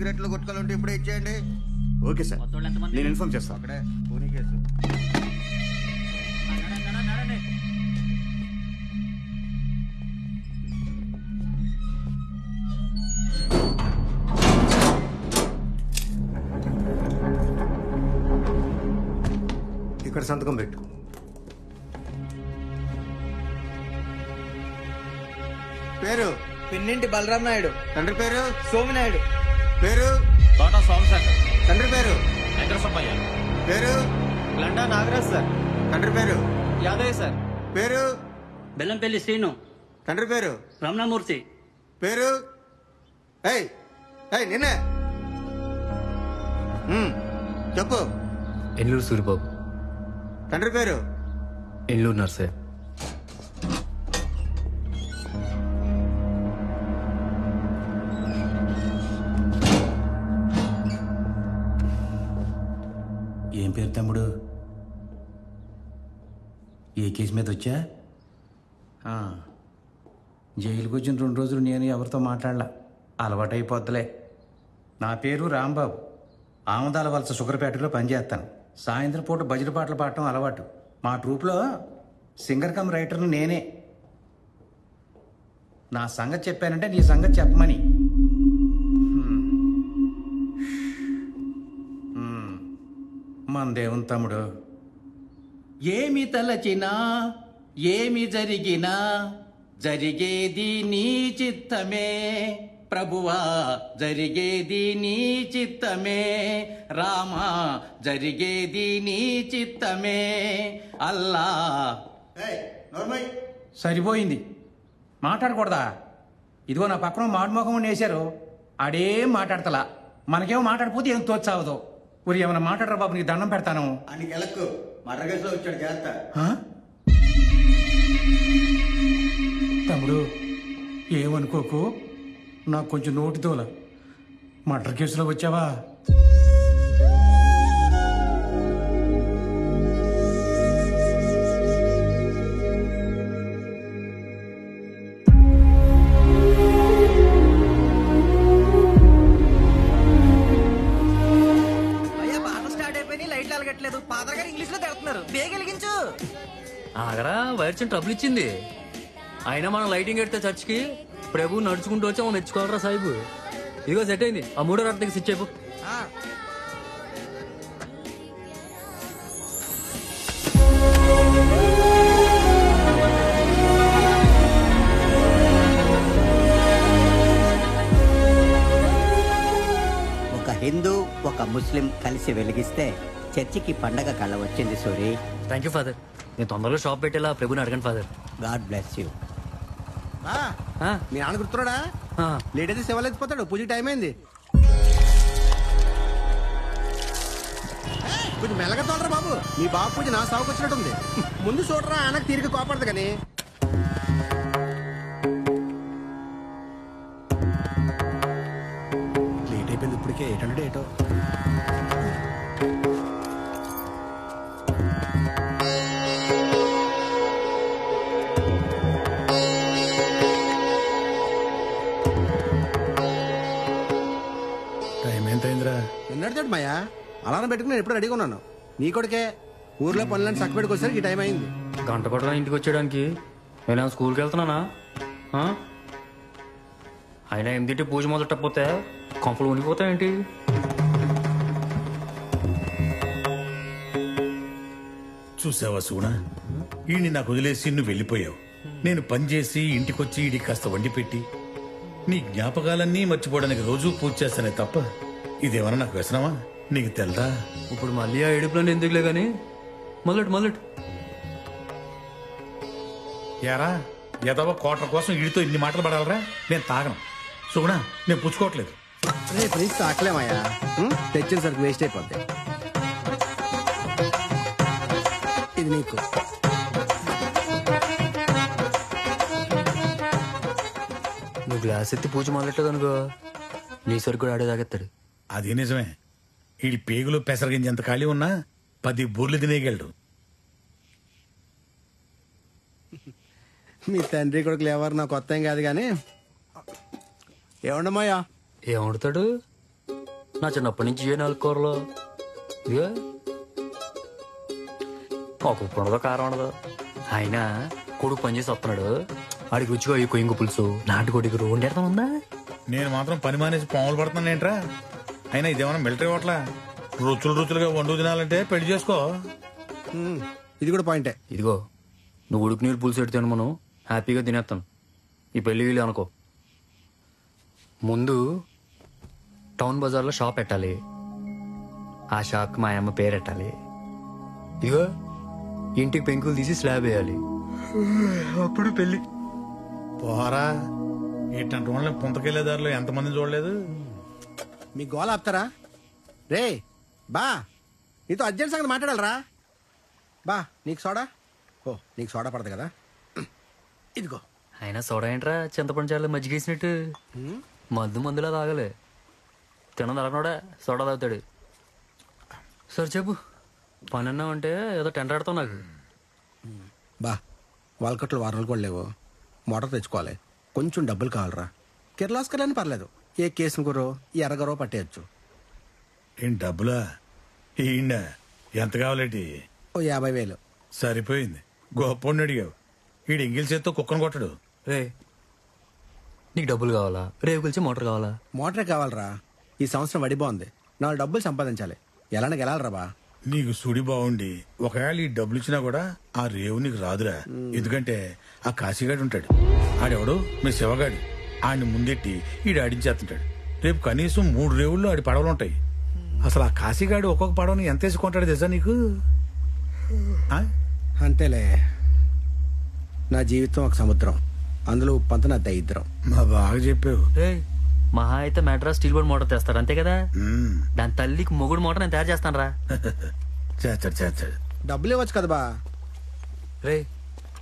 సిగరెట్లు కొట్టుకోవాలంటే ఇప్పుడే ఇచ్చేయండి. ఓకే సార్, నేను ఇన్ఫార్మ్ చేస్తాను. అక్కడే పోనీ కేసు. ఇక్కడ సంతకం పెట్టు. పేరు పిన్నింటి బలరాం నాయుడు. తండ్రి పేరు సోమినాయుడు. పేరు తోట సోమశేఖర్. తండ్రి పేరు వెంకటసుబ్బయ్య. పేరు లండా నాగరాజ్ సార్. తండ్రి పేరు యాదయ్య సార్. పేరు బెల్లంపల్లి శ్రీను. తండ్రి పేరు రమణమూర్తి. పేరు ఏయ్ ఏయ్ నిన్నే చెప్పు. ఎల్లూరు సూరిబాబు. తండ్రి పేరు ఎల్లూరు నర్సే. ఏం పేరు తమ్ముడు? ఏ కేసు మీద వచ్చా? జైలుకి వచ్చిన 2 రోజులు నేను ఎవరితో మాట్లాడలా, అలవాటైపోద్దులే. నా పేరు రాంబాబు. ఆమదాల వలస షుగర్పేటలో పనిచేస్తాను. సాయంత్రం పూట భజన పాటలు పాడటం అలవాటు. మా ట్రూప్లో సింగర్ కమ్ రైటర్ను నేనే. నా సంగతి చెప్పానంటే నీ సంగతి చెప్పమని. మందేవం తమ్ముడు. ఏమి తలచినా ఏమి జరిగినా జరిగేది నీ చిత్తమే ప్రభువా, జరిగేది నీ చిత్తమే రామా, జరిగేది నీ చిత్తమే అల్లా. సరిపోయింది, మాట్లాడకూడదా? ఇదిగో నా పక్కన మాడుమోహం వేశారు, ఆడేం మాట్లాడతలా. మనకేమో మాట్లాడిపోతే ఏం తోచావదో. ఊరి ఏమైనా మాట్లాడరా బాబు, నీకు దండం పెడతాను. అని గెలకు మర్డర్ కేసులో వచ్చాడు చేస్తా. తమ్ముడు ఏమనుకోకు, నాకు కొంచెం నోటి తోల. మర్డర్ కేసులో వచ్చావా? ఫాదర్ గారు ఇంగ్లీష్ లో తిడుతున్నారు, బేగెలిగించు. ఆగరా, వైర్ చిన్న ట్రబుల్ ఇచ్చింది. అయినా మనం లైటింగ్ ఎడితే చర్చికి ప్రభు నడుచుకుంటూ వచ్చాము, మెచ్చుకోవాలరా సాహిబు. ఇదిగో సెట్ అయింది. ఆ 3వ రాత్రికి స్విచ్ అయిపో. ఒక హిందూ ఒక ముస్లిం కలిసి వెలిగిస్తే చర్చికి పండగ కళ వచ్చింది సూరి. Thank you father. నేను తొందరలో షాప్ పెట్టేలా ప్రభుని అడగండి ఫాదర్. God bless you. మీ నాన్న గుర్తున్నాడా? లేట్ అయితే శివాలు ఎత్తిపోతాడు, పూజకి టైం అయింది. కొంచెం మెల్లగా తోలరా బాబు, మీ బాబు పూజ నా సాగుకు వచ్చినట్టుంది. ముందు చూడరా, ఆయనకు తీరిక కోపడదు కానీ. లేట్ అయిపోయింది ఇప్పటికే. 800 ఏటో. నిన్నటితోటి మాయా అలారం పెట్టుకుని నేను ఎప్పుడు రెడీగా ఉన్నాను. నీ కొడుకే ఊర్లో పనులను చక్క పెట్టుకొచ్చేసరికి ఈ టైం అయింది. గంట కొట్టరా ఇంటికి వచ్చేయడానికి? నేను స్కూల్కి వెళ్తున్నానా? అయినా ఏంటి పూజ మొదలెట్టకపోతే కొంపలు ఉనిపోతాయేంటి? చూసావా సూనా, ఈయన్ని నాకు వదిలేసి నువ్వు వెళ్ళిపోయావు. నేను పనిచేసి ఇంటికొచ్చి ఈడికి కాస్త వండి పెట్టి నీ జ్ఞాపకాలన్నీ మర్చిపోవడానికి రోజూ పూజ చేస్తానే తప్ప ఇదేమన్నా నాకు వ్యసనమా? నీకు తెల్దా? ఇప్పుడు మళ్ళీ ఆ ఏడుపులని ఎందుకులే గాని మొదలెట్టు. యారా ఎదవ కోట్ల కోసం వీడితో ఇన్ని మాటలు పడాలరా? నేను తాగను సుగుణా, నేను పుచ్చుకోవట్లేదు. రేపు నుంచి తాకలేమయ్యా, తెచ్చిన సరికి వేస్ట్ అయిపోద్ది. ఇది నీకు. నువ్వు గ్లాస్ ఎత్తి పూజ మొదలెట్టదు అనుకో, నీ సరికి కూడా ఆడే తాగెత్తాడు. అది నిజమే. వీడి పేగులో పెసరగింజ ఎంత ఖాళీ ఉన్నా 10 బూర్లు తినేయగలడు. మీ తండ్రి కొడుకులు ఎవరు నాకు కొత్త ఏం కాదు కానీ. ఏమండమాయా? ఏమంటాడు? నా చిన్నప్పటి నుంచి ఏ నాలుగు కూరలు ఇదిగో ఒక ఉప్పు ఉండదు కారం ఉండదు. ఆయన కొడుకు పనిచేసి వస్తున్నాడు, ఆడికి రుచిగా ఈ కొయ్యింగు పులుసు నాటుకోడికి రోండెడతా ఉందా. నేను మాత్రం పని మానేసి పాములు పడుతున్నాను ఏంట్రా? అయినా ఇదేమన్నా మిలిటరీ హోటలా? రుచులుగా వండు తినాలంటే పెళ్లి చేసుకో. ఇది కూడా పాయింటే. ఇదిగో నువ్వు ఉడుకు నీళ్ళు పులుసు పెడితే మనం హ్యాపీగా తినేస్తాను. ఈ పెళ్లి వీళ్ళు అనుకో. ముందు టౌన్ బజార్లో షాప్ పెట్టాలి, ఆ షాప్కి మా అమ్మ పేరు పెట్టాలి. ఇదిగో ఇంటికి పెంకులు తీసి స్లాబ్ వేయాలి, అప్పుడు పెళ్లి. పోరా, ఇట్లాంటి వాళ్ళని పుంతకెళ్లేదారులో ఎంతమందిని చూడలేదు. మీ గోల ఆపుతారా? రే బా, నీతో అర్జెంట్ సంగతి మాట్లాడాలరా. బా నీకు సోడా? ఓ నీకు సోడా పడదు కదా, ఇదిగో. అయినా సోడా ఏంట్రా, చింతపండు చాలు మజ్జిగేసినట్టు. మందులా తాగలే, తినదు అలనోడా సోడా తాగుతాడు. సరే చెప్పు, పని అన్నావంటే ఏదో టెంట్ ఆడతావు నాకు. బా వాల్కట్లు వారాలు కూడా లేవు, మోటార్ తెచ్చుకోవాలి, కొంచెం డబ్బులు కావాలరా. కిర్లాస్కర్లని పర్లేదు, ఏ కేసును గురో ఎర్రగరో పట్టేయచ్చు. ఏం డబ్బులా? ఈయన ఎంత కావాలేటి? ఓ 50,000. సరిపోయింది, గొప్ప అడిగావు. ఈడు ఎంగిల్ చేత్తో కుక్కను కొట్టడు. రే నీకు డబ్బులు కావాలా, రేపు కలిసి మోటార్ కావాలా? మోటరే కావాలరా, ఈ సంవత్సరం వడి బాగుంది, 4 డబ్బులు సంపాదించాలి, ఎలానే గెలాలరా బా. నీకు సుడి బాగుండి ఒకవేళ ఈ డబ్బులు ఇచ్చినా కూడా ఆ రేవు నీకు రాదురా. ఎందుకంటే ఆ కాశీగాడు ఉంటాడు, ఆడెవడు మీ శివగాడు, ఆడిని ముందెట్టి ఈడు ఆడించేస్తుంటాడు. రేపు కనీసం 3 రేవుల్లో ఆడి పడవలు ఉంటాయి. అసలు ఆ కాశీగాడు ఒక్కొక్క పడవని ఎంత వేసుకుంటాడు తెలుసా నీకు? అంతేలే, నా జీవితం ఒక సముద్రం, అందులో ఉప్పంతా నా దరిద్రం. మా బాగా చెప్పావు. రే మహా అయితే మెడ్రాస్ స్టీల్ బోర్డ్ మోటార్ తెస్తాడు అంతే కదా. దాని తల్లికి మొగుడు మోటార్ నేను తయారు చేస్తాను రా. చేస్తాడు. డబ్బులు ఇవ్వచ్చు కదా బా. రే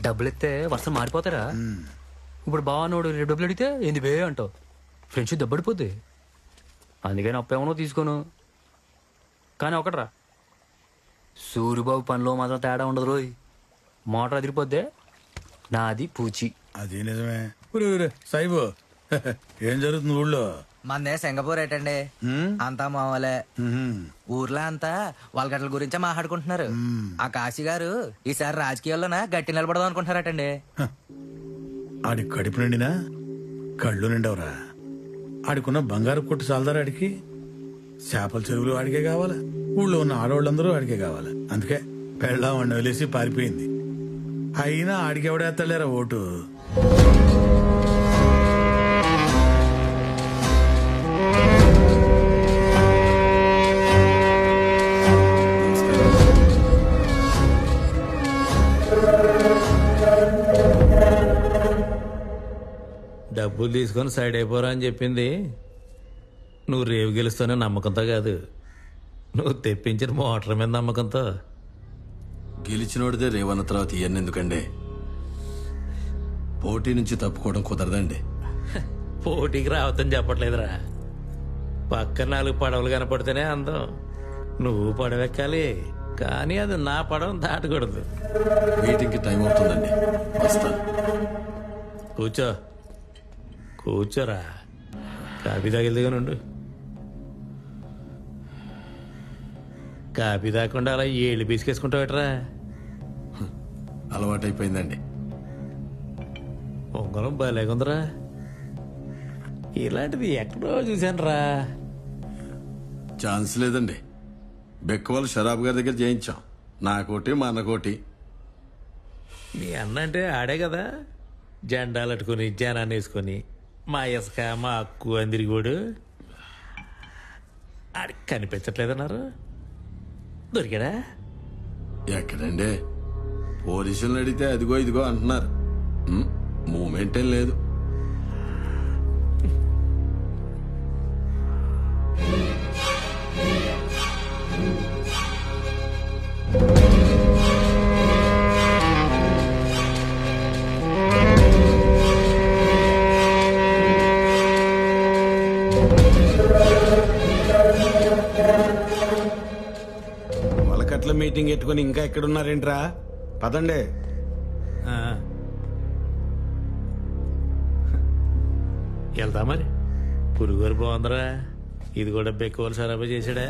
డబ్బులు ఇస్తే వర్షం మారిపోతారా? ఇప్పుడు బావనోడు రేపు డబ్బులు అడిగితే ఏంది బే అంటావు, ఫ్రెండ్షిప్ దెబ్బడిపోద్ది. అందుకని అప్పేమనో తీసుకోను. కానీ ఒకట్రా, సూరిబాబు పనిలో మాత్రం తేడా ఉండదు రోయ్. మోటార్ అదిరిపోద్దే నాది పూచి. అదే నిజమే. సాయిబు ఏం జరుగుతుంది ఊళ్ళో? మందే సింగపూర్ ఏటండి, అంతా మామూలే. ఊర్లో అంతా వాళ్ళ గట్ల గురించే మాట్లాడుకుంటున్నారు. ఆ కాశీ గారు ఈసారి రాజకీయాల్లోనా గట్టి నిలబడదాం అనుకుంటున్నారటండి. ఆడి కడుపు నిండినా కళ్ళు నిండవరా? ఆడికున్న బంగారు కొట్టు చాలదారా? ఆడికి చేపల చెరువులు ఆడికే కావాలా, ఊళ్ళో ఉన్న ఆడవాళ్ళందరూ ఆడికే కావాలా. అందుకే పెళ్ళాం వాడిని వదిలేసి పారిపోయింది. అయినా ఆడికి ఎవడేస్తాలేరా ఓటు? డబ్బులు తీసుకొని సైడ్ అయిపోరా అని చెప్పింది నువ్వు రేవు గెలుస్తానే నమ్మకంతో కాదు, నువ్వు తెప్పించిన మోటార్ మీద నమ్మకంతో. గెలిచినోడిదే రేవన్న తర్వాత ఇవన్నీ ఎందుకండి? పోటీ నుంచి తప్పుకోవడం కుదరదండి. పోటీకి రావద్దని చెప్పట్లేదురా, పక్కన 4 పడవలు కనపడితేనే అందం. నువ్వు పడవెక్కాలి, కానీ అది నా పడవ దాటకూడదు. మీటింగ్కి టైం అవుతుందండి, వస్తాను. కూర్చోరా, కాఫీ తాగిల్దిగా నుండు. కాఫీ తాగకుండా అలా ఏళ్ళు బీసుకేసుకుంటావట్రా? అలవాటైపోయిందండి. ఉంగరం భలేగుందిరా, ఇలాంటిది ఎక్కడో చూశాను రా. ఛాన్స్ లేదండి, బెక్కవాళ్ళు షరాబ్ గారి దగ్గర చేయించాం. నాకోటి మా అన్నకోటి. మీ అన్న అంటే ఆడే కదా, జెండాలు అట్టుకుని జనాన్ని వేసుకొని మా ఇసుక మా అక్కు అందిరిగోడు. ఆడికి కనిపించట్లేదన్నారు, దొరికాడా? ఎక్కడండి, పోలీసులను అడిగితే అదిగో ఇదిగో అంటున్నారు. మూమెంట్ ఏం లేదు. మొలకట్ల మీటింగ్ పెట్టుకుని ఇంకా ఎక్కడున్నారేంట్రా? పదండి. వెళ్తా మరి, పురుగోరు బాగుందిరా. ఇది కూడా బెక్కువలు సరఫరా చేశాడా